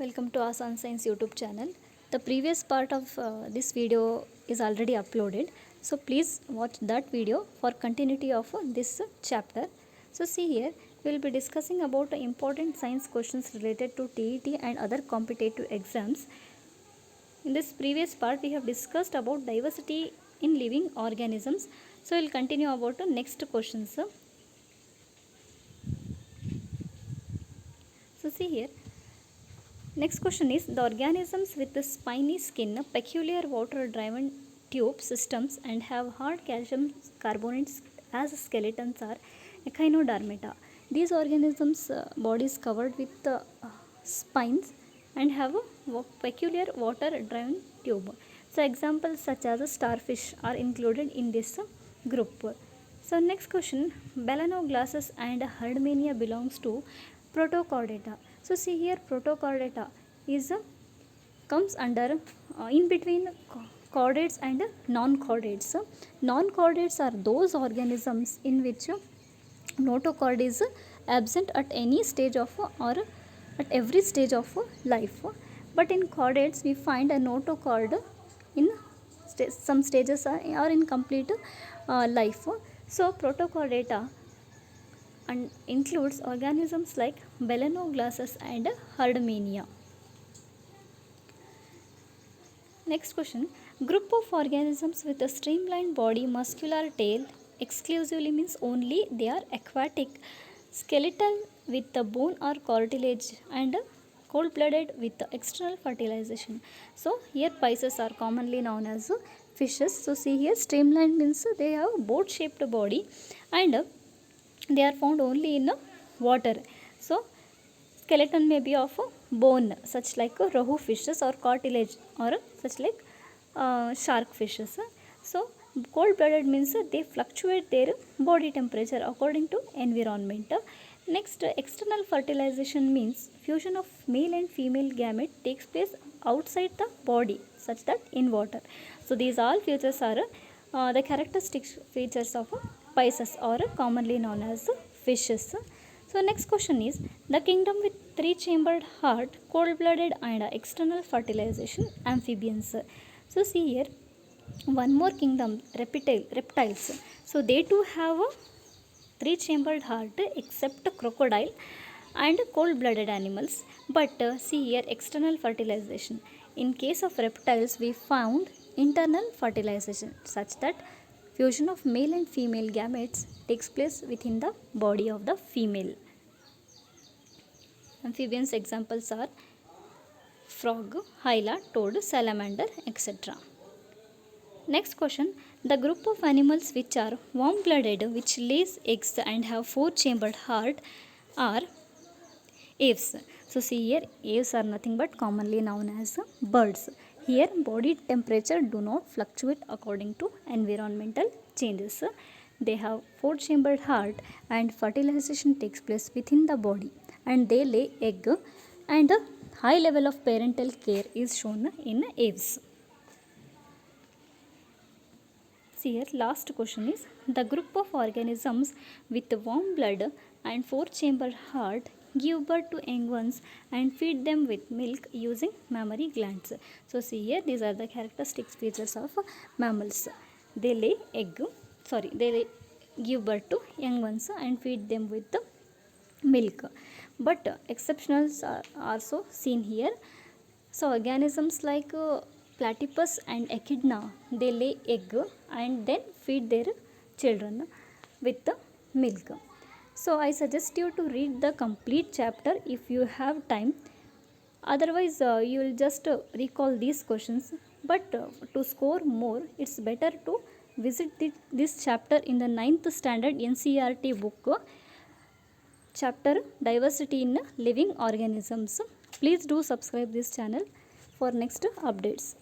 Welcome to Asan Science YouTube channel. The previous part of this video is already uploaded. So please watch that video for continuity of this chapter. So see here, we will be discussing about important science questions related to TET and other competitive exams. In this previous part, we have discussed about diversity in living organisms. So we will continue about the next questions. So see here. Next question is, the organisms with the spiny skin, peculiar water-driven tube systems and have hard calcium carbonates as skeletons are Echinodermata. These organisms' bodies covered with spines and have a peculiar water-driven tube. So examples such as starfish are included in this group. So next question, Belanoglasses and Herdmania belongs to Protochordata. So see here, Protochordata is comes under in between chordates and non-chordates. Non-chordates are those organisms in which notochord is absent at any stage of or at every stage of life. But in chordates we find a notochord in some stages or in complete life. So Protochordata and includes organisms like Belanoglasses and Herdmania. Next question, group of organisms with a streamlined body, muscular tail, exclusively means only they are aquatic, skeletal with the bone or cartilage and cold-blooded with the external fertilization. So here Pisces are commonly known as fishes. So see here, streamlined means they have boat-shaped body and they are found only in water. So skeleton may be of bone, such like rohu fishes, or cartilage, or such like shark fishes. So cold blooded means they fluctuate their body temperature according to environment. Next, external fertilization means fusion of male and female gamete takes place outside the body, such that in water. So these all features are the characteristic features of Pisces, or commonly known as fishes. So next question is, the kingdom with three-chambered heart, cold-blooded and external fertilization, amphibians. So see here, one more kingdom, reptiles. So they too have a three-chambered heart except crocodile and cold-blooded animals. But see here, external fertilization. In case of reptiles, we found internal fertilization, such that fusion of male and female gametes takes place within the body of the female. Amphibians examples are frog, hyla, toad, salamander, etc. Next question, the group of animals which are warm-blooded, which lays eggs and have four-chambered heart are aves. So see here, aves are nothing but commonly known as birds. Here body temperature do not fluctuate according to environmental changes. They have four-chambered heart and fertilization takes place within the body and they lay egg, and a high level of parental care is shown in aves. See here, last question is, the group of organisms with warm blood and four-chambered heart give birth to young ones and feed them with milk using mammary glands. So see here, these are the characteristic features of mammals. They lay they give birth to young ones and feed them with the milk. But exceptionals are also seen here. So organisms like platypus and echidna, they lay egg and then feed their children with the milk. So I suggest you to read the complete chapter if you have time. Otherwise you will just recall these questions. But to score more, it's better to visit this chapter in the 9th standard NCERT book, chapter Diversity in Living Organisms. Please do subscribe this channel for next updates.